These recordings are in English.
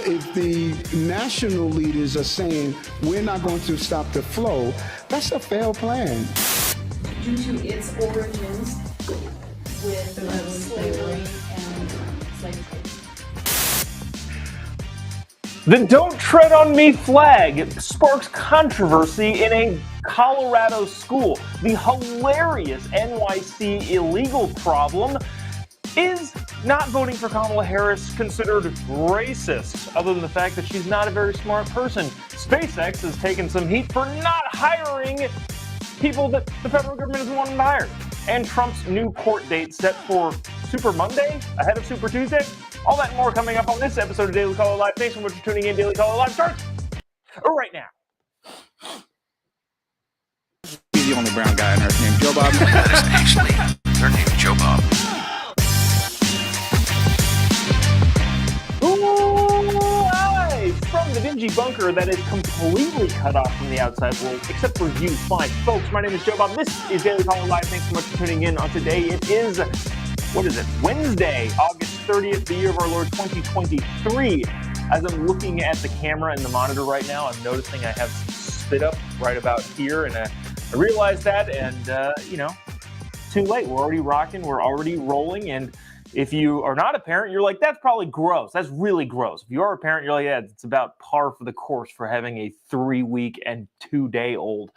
if the national leaders are saying we're not going to stop the flow, that's a failed plan. Due to its origins with slavery and slave trade. The "Don't Tread on Me" flag sparks controversy in a Colorado school. The hilarious NYC illegal problem. Is not voting for Kamala Harris considered racist, other than the fact that she's not a very smart person? SpaceX has taken some heat for not hiring people that the federal government doesn't want them to hire. And Trump's new court date set for Super Monday, ahead of Super Tuesday. All that and more coming up on this episode of Daily Caller Live. Thanks so much for tuning in. Daily Caller Live starts right now. He's the only brown guy on earth named Jobob. That is actually their name, Jobob. Live from the dingy bunker that is completely cut off from the outside world, except for you fine folks. My name is Jobob. This is Daily Caller Live. Thanks so much for tuning in on today. It is, Wednesday, August 30th, the year of our Lord 2023. As I'm looking at the camera and the monitor right now, I'm noticing I have some spit up right about here, and I realized that, and too late. We're already rocking, we're already rolling, and if you are not a parent, you're like, that's probably gross. That's really gross. If you are a parent, you're like, yeah, it's about par for the course for having a 3-week and 2-day-old.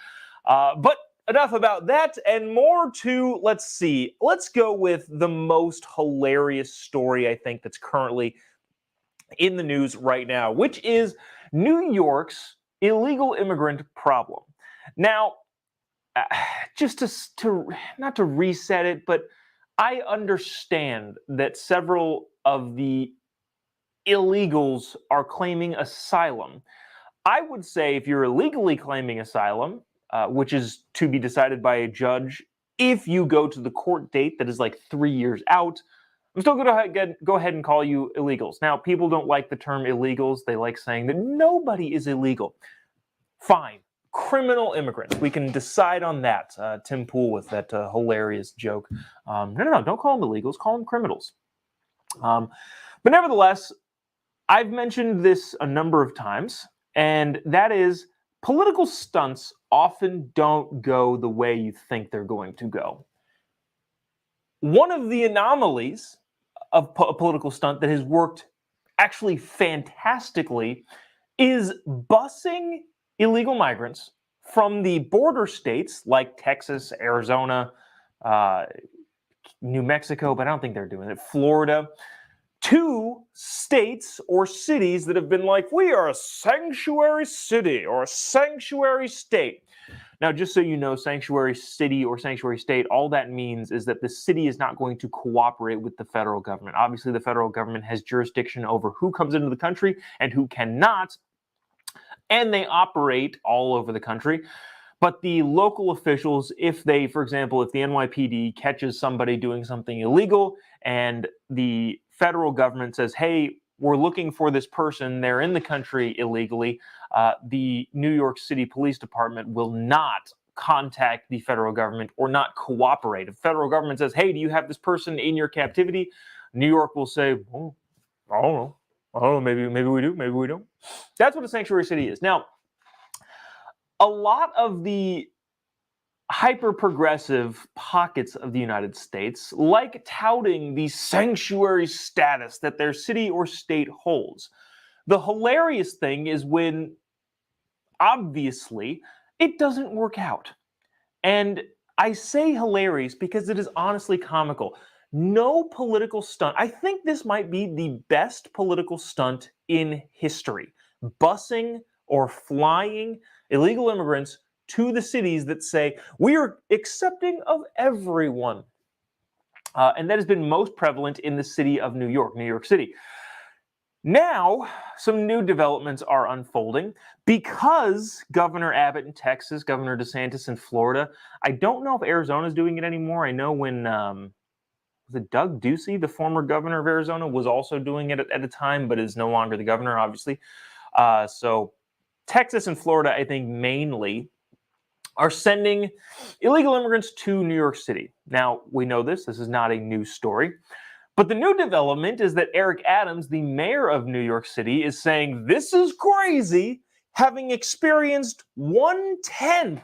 But enough about that and more to, let's see. Let's go with the most hilarious story, I think, that's currently in the news right now, which is New York's illegal immigrant problem. Now, just to not to reset it, but I understand that several of the illegals are claiming asylum. I would say if you're illegally claiming asylum, which is to be decided by a judge, if you go to the court date that is like 3 years out, I'm still going to go ahead and call you illegals. Now, people don't like the term illegals. They like saying that nobody is illegal. Fine. Criminal immigrants. We can decide on that. Tim Pool with that hilarious joke. No, don't call them illegals. Call them criminals. But nevertheless, I've mentioned this a number of times, and that is political stunts often don't go the way you think they're going to go. One of the anomalies of a political stunt that has worked actually fantastically is busing illegal migrants from the border states like Texas, Arizona, New Mexico, but I don't think they're doing it, Florida, to states or cities that have been like, we are a sanctuary city or a sanctuary state. Now, just so you know, sanctuary city or sanctuary state, all that means is that the city is not going to cooperate with the federal government. Obviously, the federal government has jurisdiction over who comes into the country and who cannot, and they operate all over the country. But the local officials, if they, for example, if the NYPD catches somebody doing something illegal and the federal government says, hey, we're looking for this person, they're in the country illegally, the New York City Police Department will not contact the federal government or not cooperate. If the federal government says, hey, do you have this person in your captivity? New York will say, oh, I don't know, maybe we do, maybe we don't. That's what a sanctuary city is. Now, a lot of the hyper-progressive pockets of the United States like touting the sanctuary status that their city or state holds. The hilarious thing is when, obviously, it doesn't work out. And I say hilarious because it is honestly comical. No political stunt. I think this might be the best political stunt in history. Busing or flying illegal immigrants to the cities that say, we are accepting of everyone. And that has been most prevalent in the city of New York City. Now, some new developments are unfolding because Governor Abbott in Texas, Governor DeSantis in Florida, I don't know if Arizona is doing it anymore. I know when was it Doug Ducey, the former governor of Arizona, was also doing it at a time, but is no longer the governor, obviously. So Texas and Florida, I think, mainly are sending illegal immigrants to New York City. Now, we know this. This is not a new story. But the new development is that Eric Adams, the mayor of New York City, is saying this is crazy, having experienced 1/10,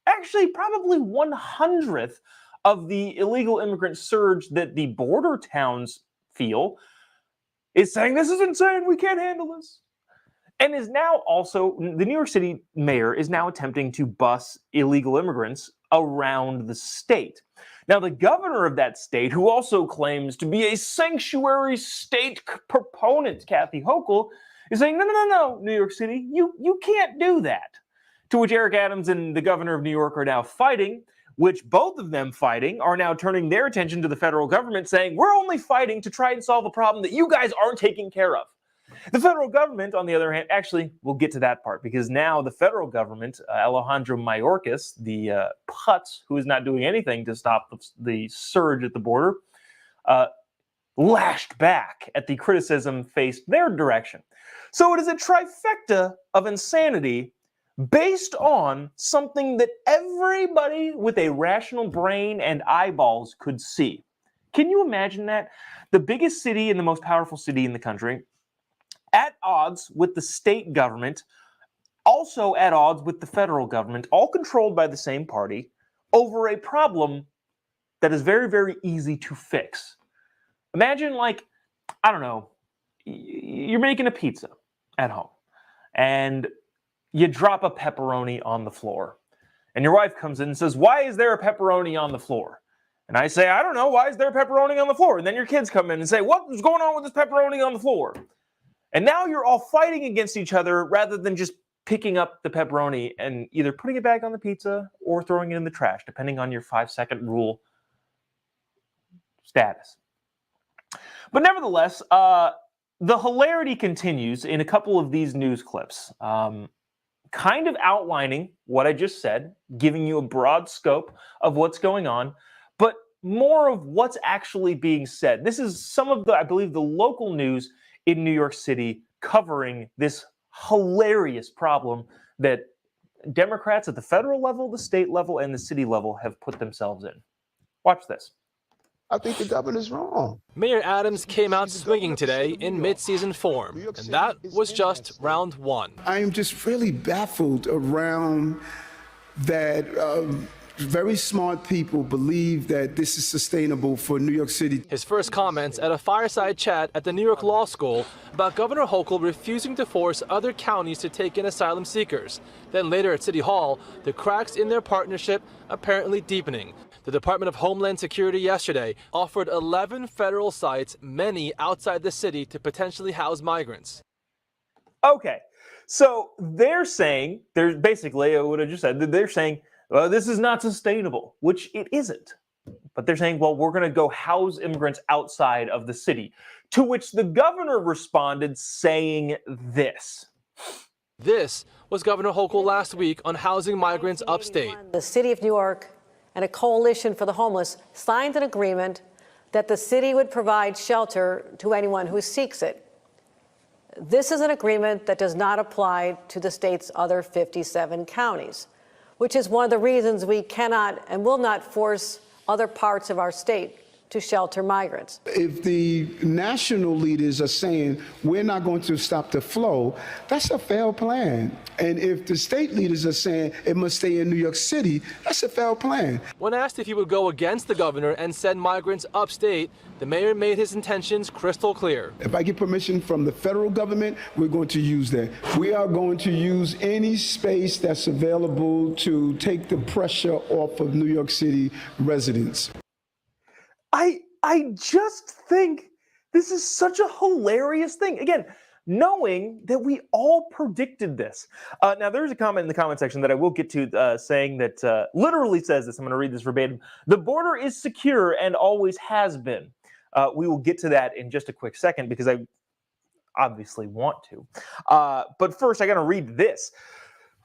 actually probably 1/100th of the illegal immigrant surge that the border towns feel, is saying this is insane, we can't handle this. And is now also, the New York City mayor is now attempting to bus illegal immigrants around the state. Now, the governor of that state, who also claims to be a sanctuary state proponent, Kathy Hochul, is saying, no, New York City, you can't do that. To which Eric Adams and the governor of New York are now fighting, which both of them fighting are now turning their attention to the federal government, saying, we're only fighting to try and solve a problem that you guys aren't taking care of. The federal government, on the other hand, actually, we'll get to that part, because now the federal government, Alejandro Mayorkas, the putz who is not doing anything to stop the surge at the border, lashed back at the criticism faced their direction. So it is a trifecta of insanity based on something that everybody with a rational brain and eyeballs could see. Can you imagine that? The biggest city and the most powerful city in the country, at odds with the state government, also at odds with the federal government, all controlled by the same party, over a problem that is very, very easy to fix. Imagine, like, I don't know, you're making a pizza at home, and you drop a pepperoni on the floor. And your wife comes in and says, why is there a pepperoni on the floor? And I say, I don't know, why is there a pepperoni on the floor? And then your kids come in and say, what's going on with this pepperoni on the floor? And now you're all fighting against each other rather than just picking up the pepperoni and either putting it back on the pizza or throwing it in the trash, depending on your 5-second rule status. But nevertheless, the hilarity continues in a couple of these news clips, kind of outlining what I just said, giving you a broad scope of what's going on, but more of what's actually being said. This is some of the, I believe, the local news in New York City covering this hilarious problem that Democrats at the federal level, the state level, and the city level have put themselves in. Watch this. I think the governor's wrong. Mayor Adams came out swinging today in mid-season form, and that was just round one. I am just really baffled around that. Very smart people believe that this is sustainable for New York City. His first comments at a fireside chat at the New York Law School about Governor Hochul refusing to force other counties to take in asylum seekers. Then later at City Hall, the cracks in their partnership apparently deepening. The Department of Homeland Security yesterday offered 11 federal sites, many outside the city, to potentially house migrants. Okay, so they're saying, basically what I just said, they're saying, this is not sustainable, which it isn't. But they're saying, well, we're going to go house immigrants outside of the city, to which the governor responded saying this. This was Governor Hochul last week on housing migrants upstate. The city of New York and a coalition for the homeless signed an agreement that the city would provide shelter to anyone who seeks it. This is an agreement that does not apply to the state's other 57 counties, which is one of the reasons we cannot and will not force other parts of our state to shelter migrants. If the national leaders are saying we're not going to stop the flow, that's a failed plan. And if the state leaders are saying it must stay in New York City, that's a failed plan. When asked if he would go against the governor and send migrants upstate, the mayor made his intentions crystal clear. If I get permission from the federal government, we're going to use that. We are going to use any space that's available to take the pressure off of New York City residents. I just think this is such a hilarious thing. Again, knowing that we all predicted this. Now, there's a comment in the comment section that I will get to saying that literally says this. I'm going to read this verbatim. The border is secure and always has been. We will get to that in just a quick second because I obviously want to. But first, I got to read this.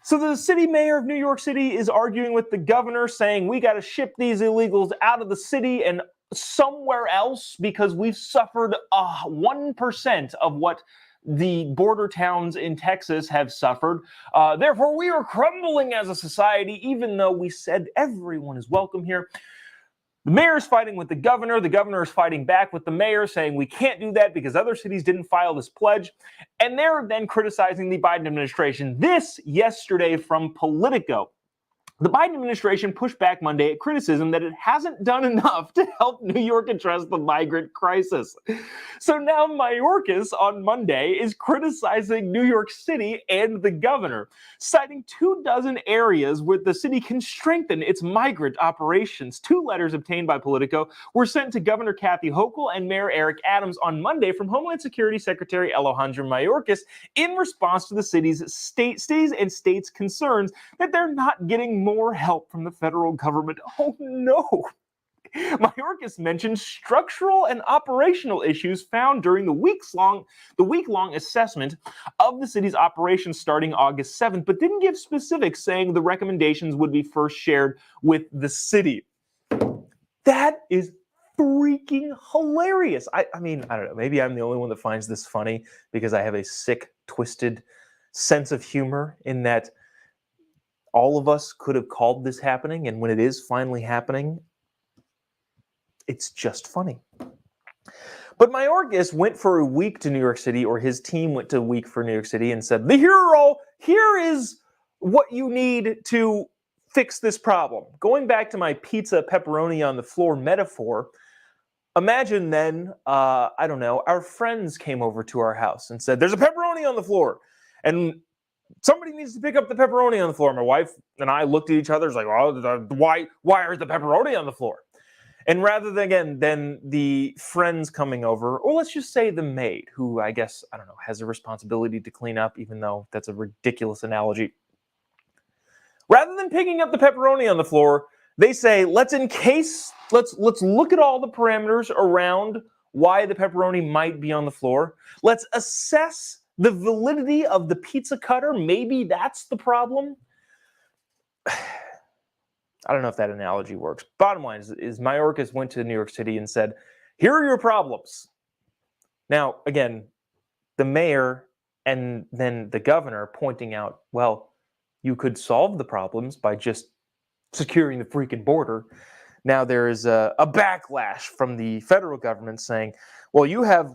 So the city mayor of New York City is arguing with the governor saying we got to ship these illegals out of the city and somewhere else because we've suffered 1% of what the border towns in Texas have suffered. Therefore, we are crumbling as a society, even though we said everyone is welcome here. The mayor is fighting with the governor. The governor is fighting back with the mayor, saying we can't do that because other cities didn't file this pledge. And they're then criticizing the Biden administration. This yesterday from Politico. The Biden administration pushed back Monday at criticism that it hasn't done enough to help New York address the migrant crisis. So now Mayorkas on Monday is criticizing New York City and the governor, citing 24 areas where the city can strengthen its migrant operations. 2 letters obtained by Politico were sent to Governor Kathy Hochul and Mayor Eric Adams on Monday from Homeland Security Secretary Alejandro Mayorkas in response to the city's state's concerns that they're not getting more help from the federal government. Oh no! Mayorkas mentioned structural and operational issues found during the week-long assessment of the city's operations starting August 7th, but didn't give specifics, saying the recommendations would be first shared with the city. That is freaking hilarious. I mean, I don't know. Maybe I'm the only one that finds this funny because I have a sick, twisted sense of humor in that all of us could have called this happening, and when it is finally happening, it's just funny. But Mayorkas went for a week to New York City, or his team went to a week for New York City and said, here is what you need to fix this problem. Going back to my pizza pepperoni on the floor metaphor, imagine then, I don't know, our friends came over to our house and said, there's a pepperoni on the floor, and somebody needs to pick up the pepperoni on the floor. My wife and I looked at each other, like, oh, why is the pepperoni on the floor? And rather than the friends coming over, or let's just say the maid, who I guess, I don't know, has a responsibility to clean up, even though that's a ridiculous analogy. Rather than picking up the pepperoni on the floor, they say, let's look at all the parameters around why the pepperoni might be on the floor. Let's assess the validity of the pizza cutter. Maybe that's the problem. I don't know if that analogy works. Bottom line is Mayorkas went to New York City and said, here are your problems. Now, again, the mayor and then the governor pointing out, well, you could solve the problems by just securing the freaking border. Now there is a backlash from the federal government saying, well, you have,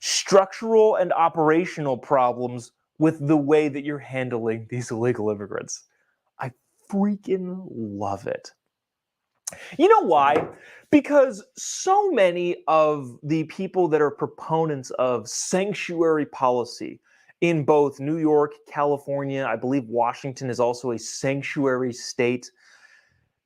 structural and operational problems with the way that you're handling these illegal immigrants. I freaking love it. You know why? Because so many of the people that are proponents of sanctuary policy in both New York, California, I believe Washington is also a sanctuary state,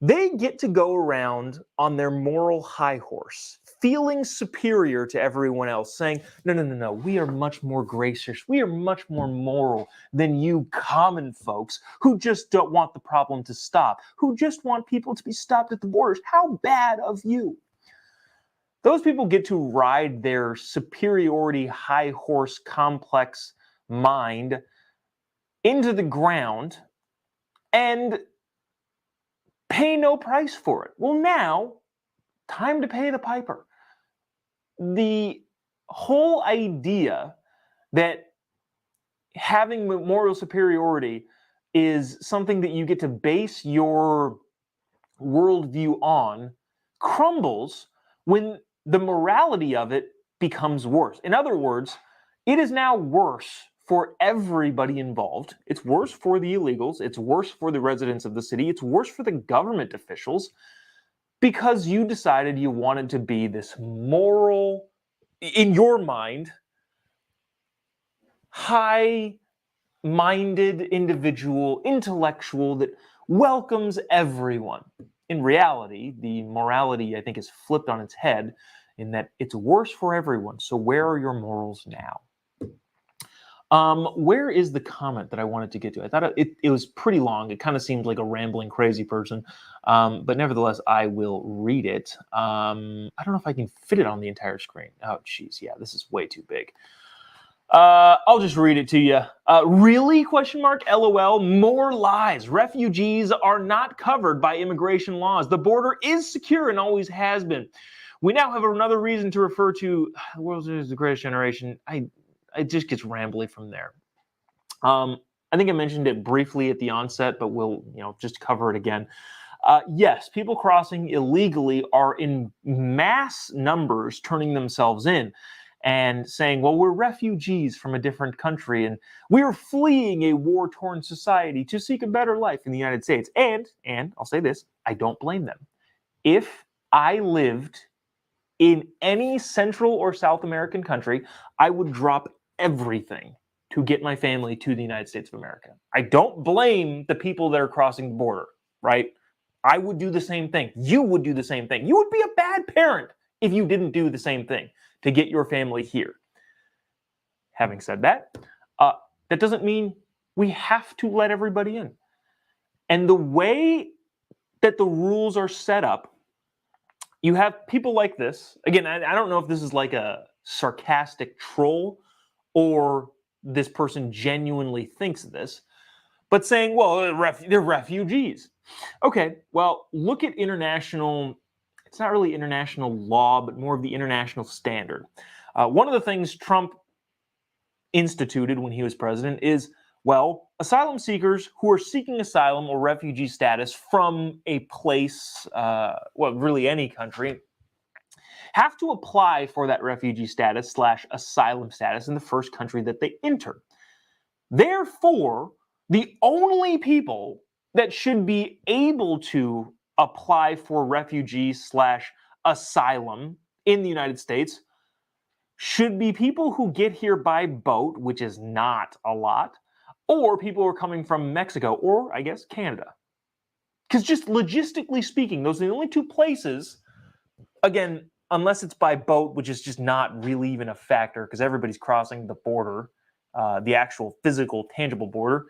they get to go around on their moral high horse, feeling superior to everyone else, saying, no, we are much more gracious, we are much more moral than you common folks who just don't want the problem to stop, who just want people to be stopped at the borders. How bad of you? Those people get to ride their superiority high horse complex mind into the ground and pay no price for it. Well, now, time to pay the piper. The whole idea that having moral superiority is something that you get to base your worldview on crumbles when the morality of it becomes worse. In other words, it is now worse for everybody involved. It's worse for the illegals. It's worse for the residents of the city. It's worse for the government officials because you decided you wanted to be this moral, in your mind, high-minded individual, intellectual that welcomes everyone. In reality, the morality, I think, is flipped on its head in that it's worse for everyone. So where are your morals now? Where is the comment that I wanted to get to? I thought it was pretty long. It kind of seemed like a rambling, crazy person. But nevertheless, I will read it. I don't know if I can fit it on the entire screen. Oh, geez. Yeah, this is way too big. I'll just read it to you. Really? ? LOL. More lies. Refugees are not covered by immigration laws. The border is secure and always has been. We now have another reason to refer to the world's the greatest generation. It just gets rambly from there. I think I mentioned it briefly at the onset, but we'll just cover it again. Yes, people crossing illegally are in mass numbers turning themselves in and saying, well, we're refugees from a different country and we're fleeing a war-torn society to seek a better life in the United States. And I'll say this, I don't blame them. If I lived in any Central or South American country, I would drop everything to get my family to the United States of America. I don't blame the people that are crossing the border, right? I would do the same thing. You would do the same thing. You would be a bad parent if you didn't do the same thing to get your family here. Having said that, that doesn't mean we have to let everybody in. And the way that the rules are set up, you have people like this. Again, I don't know if this is like a sarcastic troll or this person genuinely thinks this, but saying, well, they're refugees. Okay, well, look at international, it's not really international law, but more of the international standard. One of the things Trump instituted when he was president is, well, asylum seekers who are seeking asylum or refugee status from a place, well, really any country, have to apply for that refugee status / asylum status in the first country that they enter. Therefore, the only people that should be able to apply for refugee / asylum in the United States should be people who get here by boat, which is not a lot, or people who are coming from Mexico or, I guess, Canada. Because just logistically speaking, those are the only two places, again, unless it's by boat, which is just not really even a factor because everybody's crossing the border, the actual physical, tangible border.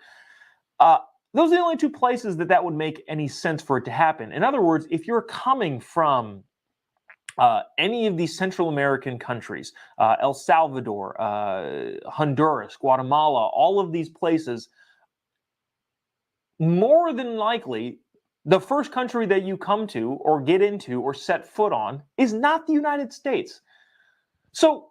Those are the only two places that would make any sense for it to happen. In other words, if you're coming from any of these Central American countries, El Salvador, Honduras, Guatemala, all of these places, more than likely, the first country that you come to or get into or set foot on is not the United States. So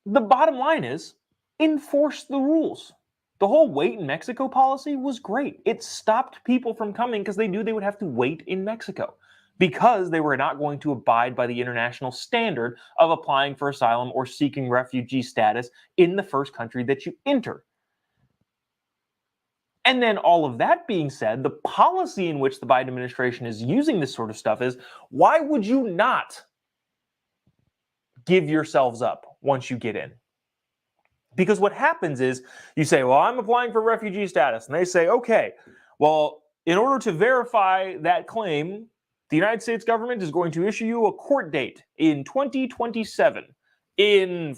the bottom line is enforce the rules. The whole wait in Mexico policy was great. It stopped people from coming because they knew they would have to wait in Mexico because they were not going to abide by the international standard of applying for asylum or seeking refugee status in the first country that you enter. And then all of that being said, the policy in which the Biden administration is using this sort of stuff is, why would you not give yourselves up once you get in? Because what happens is you say, well, I'm applying for refugee status. And they say, okay, well, in order to verify that claim, the United States government is going to issue you a court date in 2027 in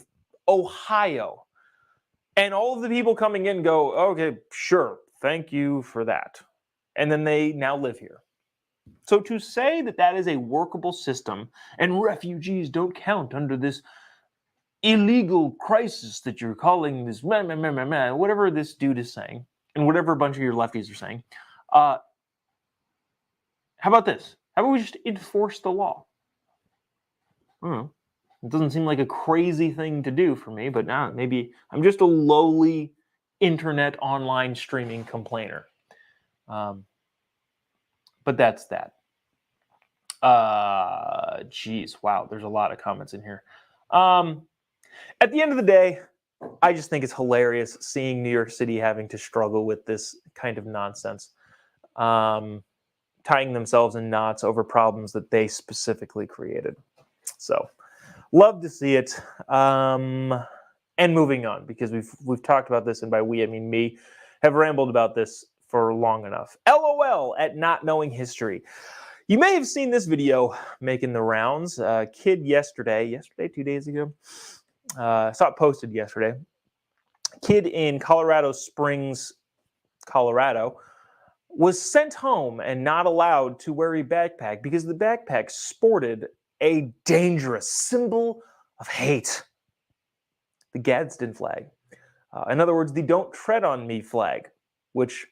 Ohio. And all of the people coming in go, okay, sure, thank you for that. And then they now live here. So to say that is a workable system and refugees don't count under this illegal crisis that you're calling this, whatever this dude is saying, and whatever a bunch of your lefties are saying, how about this? How about we just enforce the law? I don't know. It doesn't seem like a crazy thing to do for me, but now maybe I'm just a lowly internet online streaming complainer. But that's that. Geez, wow, there's a lot of comments in here. At the end of the day, I just think it's hilarious seeing New York City having to struggle with this kind of nonsense, tying themselves in knots over problems that they specifically created. So, love to see it. And moving on, because we've talked about this, and by we I mean me, have rambled about this for long enough. LOL at not knowing history. You may have seen this video making the rounds. A kid yesterday, 2 days ago, saw it posted yesterday. Kid in Colorado Springs, Colorado, was sent home and not allowed to wear a backpack because the backpack sported a dangerous symbol of hate. The Gadsden flag. In other words, the don't tread on me flag, which,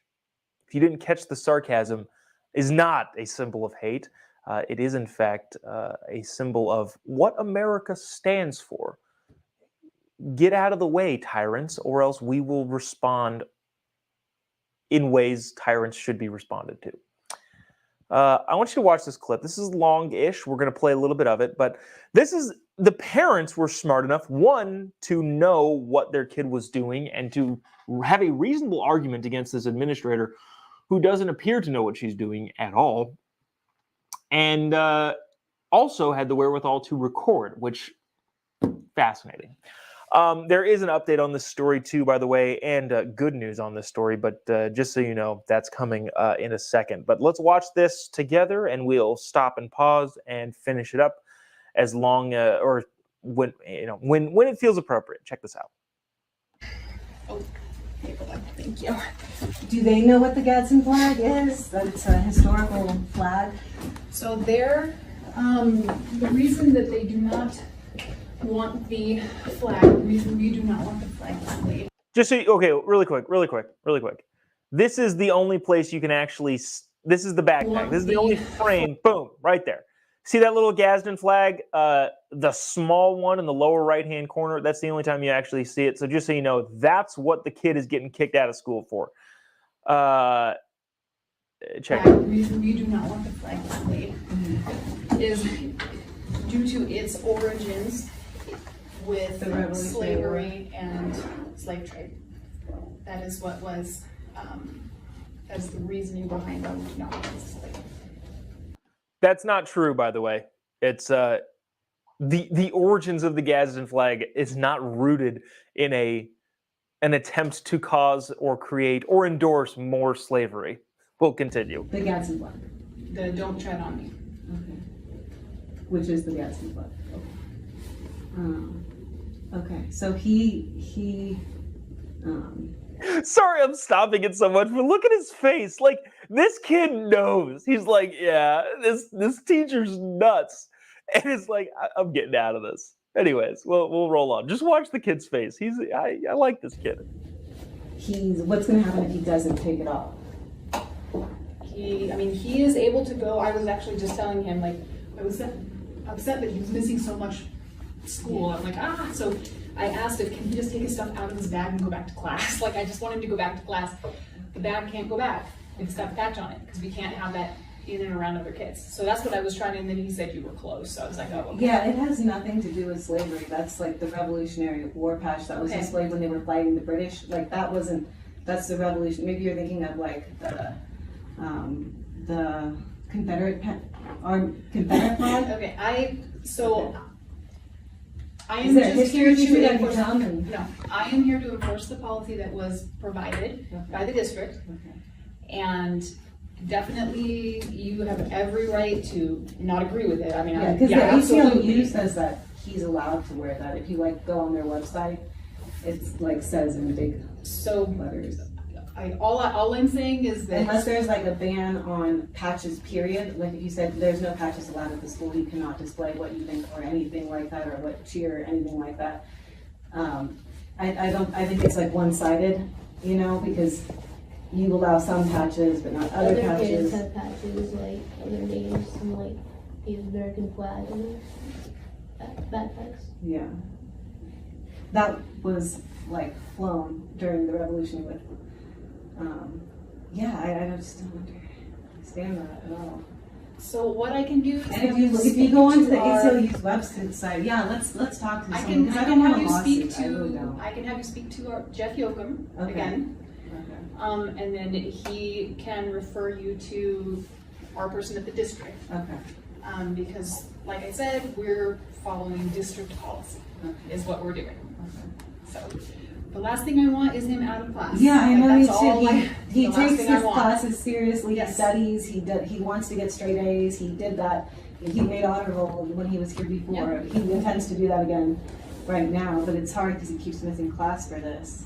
if you didn't catch the sarcasm, is not a symbol of hate. It is, in fact, a symbol of what America stands for. Get out of the way, tyrants, or else we will respond in ways tyrants should be responded to. I want you to watch this clip. This is long-ish. We're going to play a little bit of it, but this is the parents were smart enough, one, to know what their kid was doing and to have a reasonable argument against this administrator who doesn't appear to know what she's doing at all, and also had the wherewithal to record, which fascinating. There is an update on this story too, by the way, and good news on this story, but just so you know, that's coming in a second. But let's watch this together, and we'll stop and pause and finish it up as long or when when it feels appropriate. Check this out. Oh, thank you. Do they know what the Gadsden flag is? That it's a historical flag? So the reason that they do not want the flag, the reason we do not want the flag displayed. Just so okay, really quick. This is the only place you can actually. This is the backpack. This is the only frame. Boom, right there. See that little Gadsden flag? The small one in the lower right-hand corner. That's the only time you actually see it. So just so you know, that's what the kid is getting kicked out of school for. Check. The reason we do not want the flag displayed is due to its origins with slavery and slave trade. That is what was, that is the reasoning behind why we do not want it displayed. That's not true, by the way. It's the origins of the Gadsden flag is not rooted in an attempt to cause or create or endorse more slavery. We'll continue. The Gadsden flag. The Don't Tread on Me. Okay. Which is the Gadsden flag. Okay. So he Sorry, I'm stopping it so much, but look at his face. Like, this kid knows. He's like, yeah, this teacher's nuts. And it's like, I'm getting out of this. Anyways, we'll roll on. Just watch the kid's face. I like this kid. What's going to happen if he doesn't take it off? He is able to go. I was actually just telling him, like, I was upset that he was missing so much school. I'm like, so I asked if can he just take his stuff out of his bag and go back to class. Like, I just want him to go back to class. The bag can't go back. It's got the patch on it because we can't have that in and around other kids. So that's what I was trying to, and then he said you were close. So I was like, oh, okay. Yeah, it has nothing to do with slavery. That's like the Revolutionary War patch that was displayed when they were fighting the British. Like, that's the revolution. Maybe you're thinking of like the Confederate Confederate flag. Okay, I am Is there just history here to that you enforce. tell me? No, I am here to enforce the policy that was provided by the district, and definitely you have every right to not agree with it. I mean, Yeah, because the absolutely. ACLU says that he's allowed to wear that. If you like go on their website, it's like says in big letters. All I'm saying is that Unless there's like a ban on patches, period. Like if you said there's no patches allowed at the school, you cannot display what you think or anything like that, or what cheer or anything like that. I think it's like one-sided, because you allow some patches but not other patches. Kids have patches like other names and like the American flag and backpacks. Yeah. That was like flown during the revolution with, I just don't understand that at all. so what I can do is And if you go onto the ACLU's website, let's talk to I someone, can because I don't want have a you lawsuit. speak I really to don't. I can have you speak to our Jeff Yoakum again. Okay. And then he can refer you to our person at the district. Okay. Because, like I said, we're following district policy, is what we're doing. So, the last thing I want is him out of class. Yeah, I know That's all he the last takes thing I his want. classes seriously. Yes. He studies. He wants to get straight A's. He did that. He made honor roll when he was here before. Yep. He intends to do that again right now, but it's hard because he keeps missing class for this.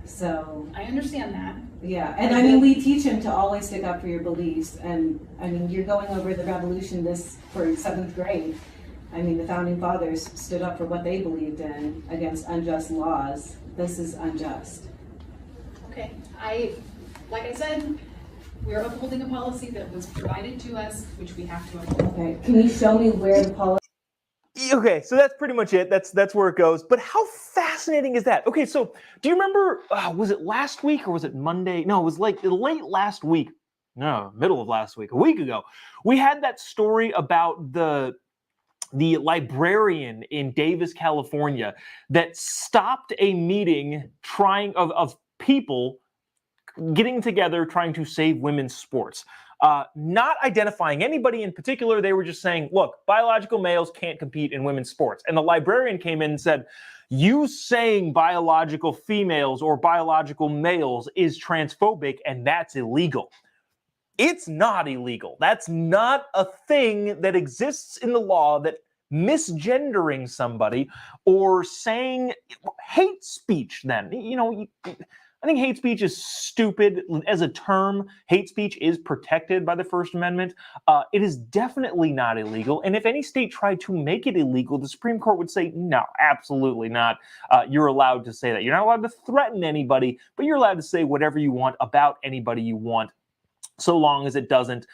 So I understand that. yeah, and we teach him to always stick up for your beliefs. And you're going over the revolution for 7th grade. The founding fathers stood up for what they believed in against unjust laws. This is unjust. Okay, like I said, we're upholding a policy that was provided to us, which we have to uphold. Okay, can you show me where the policy? Okay, so that's pretty much it. That's where it goes. But how fascinating is that? Okay, so do you remember, was it last week or was it Monday? No, it was like late last week. no, middle of last week, a week ago, we had that story about the librarian in Davis, California, that stopped a meeting of people getting together trying to save women's sports. Not identifying anybody in particular. They were just saying, look, biological males can't compete in women's sports. And the librarian came in and said, you saying biological females or biological males is transphobic, and that's illegal. It's not illegal. That's not a thing that exists in the law, that misgendering somebody or saying hate speech then. I think hate speech is stupid as a term. Hate speech is protected by the First Amendment. It is definitely not illegal. And if any state tried to make it illegal, the Supreme Court would say, no, absolutely not. You're allowed to say that. You're not allowed to threaten anybody, but you're allowed to say whatever you want about anybody you want, so long as it doesn't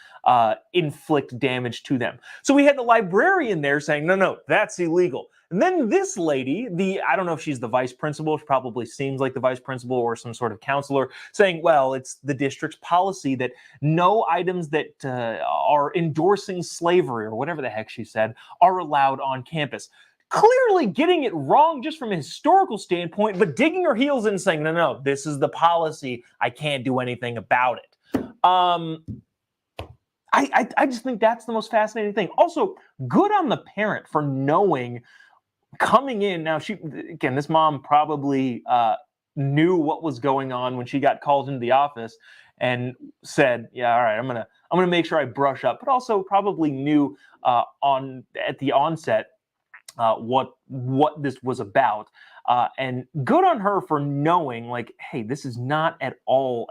inflict damage to them. So we had the librarian there saying, no, that's illegal. And then this lady, I don't know if she's the vice principal, she probably seems like the vice principal or some sort of counselor, saying, well, it's the district's policy that no items that are endorsing slavery, or whatever the heck she said, are allowed on campus. Clearly getting it wrong just from a historical standpoint, but digging her heels in and saying, no, this is the policy, I can't do anything about it. I just think that's the most fascinating thing. Also, good on the parent for knowing, coming in. Now, this mom probably knew what was going on when she got called into the office and said, yeah, all right, I'm gonna make sure I brush up, but also probably knew at the onset what this was about. And good on her for knowing, like, hey, this is not at all,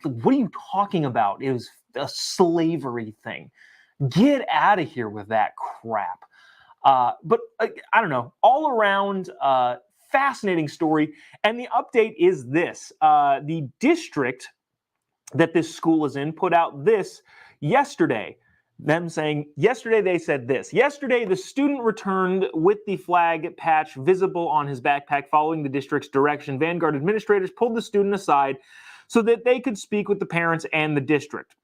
what are you talking about? It was a slavery thing. Get out of here with that crap. But I don't know, all around fascinating story. And the update is this. The district that this school is in put out this yesterday. Them saying, yesterday they said this. Yesterday, the student returned with the flag patch visible on his backpack following the district's direction. Vanguard administrators pulled the student aside so that they could speak with the parents and the district.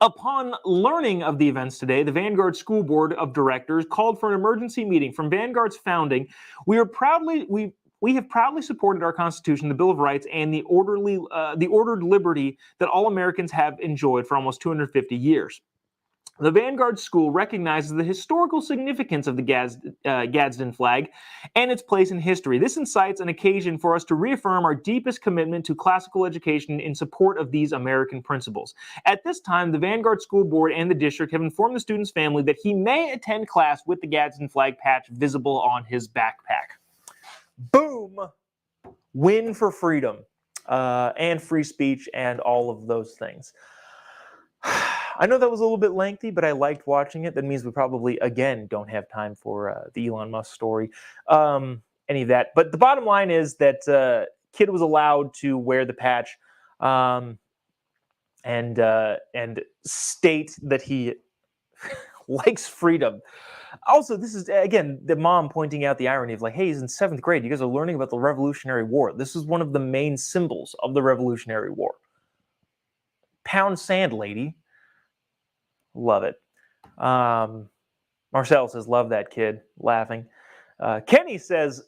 Upon learning of the events today, the Vanguard School Board of Directors called for an emergency meeting. From Vanguard's founding, we have proudly supported our Constitution, the Bill of Rights, and the ordered liberty that all Americans have enjoyed for almost 250 years. The Vanguard School recognizes the historical significance of the Gadsden flag and its place in history. This incites an occasion for us to reaffirm our deepest commitment to classical education in support of these American principles. At this time, the Vanguard School Board and the district have informed the student's family that he may attend class with the Gadsden flag patch visible on his backpack. Boom! Win for freedom and free speech and all of those things. I know that was a little bit lengthy, but I liked watching it. That means we probably, again, don't have time for the Elon Musk story, any of that. But the bottom line is that kid was allowed to wear the patch and state that he likes freedom. Also, this is, again, the mom pointing out the irony of, like, hey, he's in 7th grade. You guys are learning about the Revolutionary War. This is one of the main symbols of the Revolutionary War. Pound sand, lady. Love it. Marcel says, love that kid. Laughing. Kenny says,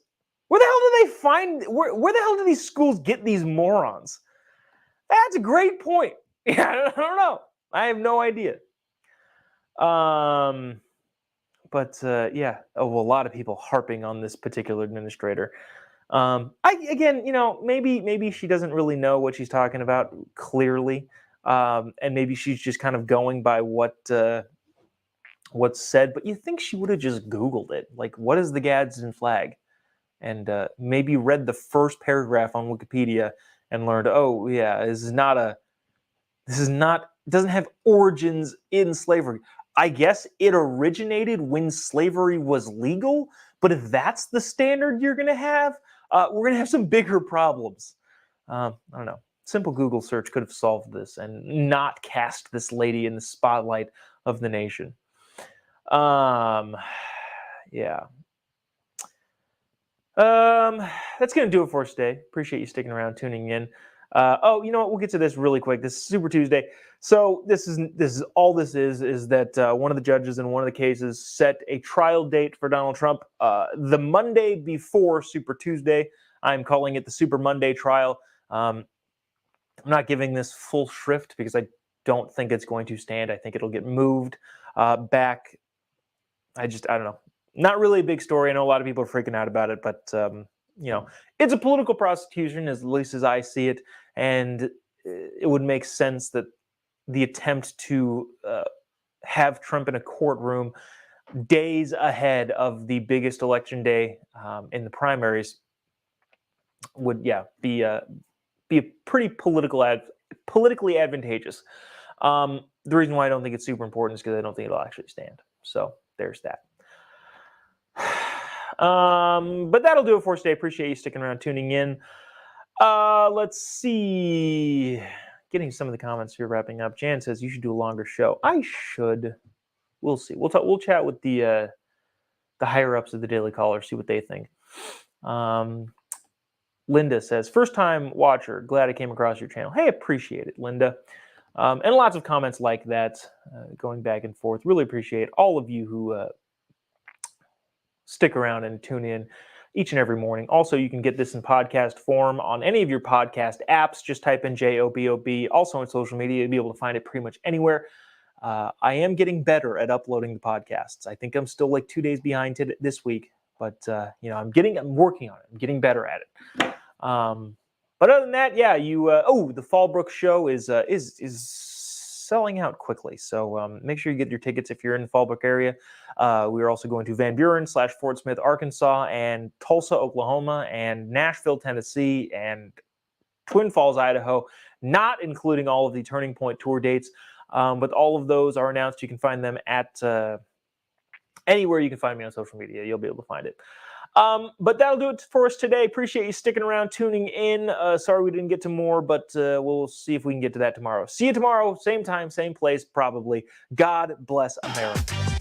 where the hell do they find, where the hell do these schools get these morons? That's a great point. Yeah, I don't know. I have no idea. Yeah, a lot of people harping on this particular administrator. Maybe she doesn't really know what she's talking about clearly. And maybe she's just kind of going by what's said, but you think she would have just Googled it. Like, what is the Gadsden flag? And maybe read the first paragraph on Wikipedia and learned, oh yeah, doesn't have origins in slavery. I guess it originated when slavery was legal, but if that's the standard you're going to have, we're going to have some bigger problems. I don't know. Simple Google search could have solved this and not cast this lady in the spotlight of the nation. Yeah. That's going to do it for us today. Appreciate you sticking around, tuning in. You know what? We'll get to this really quick. This is Super Tuesday. So this is all this is that one of the judges in one of the cases set a trial date for Donald Trump the Monday before Super Tuesday. I'm calling it the Super Monday trial. I'm not giving this full shrift because I don't think it's going to stand. I think it'll get moved back. I don't know. Not really a big story. I know a lot of people are freaking out about it, but it's a political prosecution, at least as I see it, and it would make sense that the attempt to have Trump in a courtroom days ahead of the biggest election day in the primaries would, be a pretty politically advantageous. The reason why I don't think it's super important is because I don't think it'll actually stand. So there's that. But that'll do it for us today. Appreciate you sticking around, tuning in. Let's see. Getting some of the comments here, wrapping up. Jan says you should do a longer show. I should. We'll see. We'll chat with the higher ups of the Daily Caller, see what they think. Linda says, first time watcher, glad I came across your channel. Hey, appreciate it, Linda. And lots of comments like that, going back and forth. Really appreciate all of you who stick around and tune in each and every morning. Also, you can get this in podcast form on any of your podcast apps. Just type in JOBOB. Also on social media, you'll be able to find it pretty much anywhere. I am getting better at uploading the podcasts. I think I'm still like 2 days behind this week, but I'm working on it. I'm getting better at it. But other than that, the Fallbrook show is selling out quickly. So make sure you get your tickets if you're in the Fallbrook area. We are also going to Van Buren / Fort Smith, Arkansas, and Tulsa, Oklahoma, and Nashville, Tennessee, and Twin Falls, Idaho, not including all of the Turning Point tour dates. But all of those are announced. You can find them at anywhere you can find me on social media. You'll be able to find it. But that'll do it for us today. Appreciate you sticking around, tuning in. Sorry we didn't get to more, but we'll see if we can get to that tomorrow. See you tomorrow, same time, same place, probably. God bless America.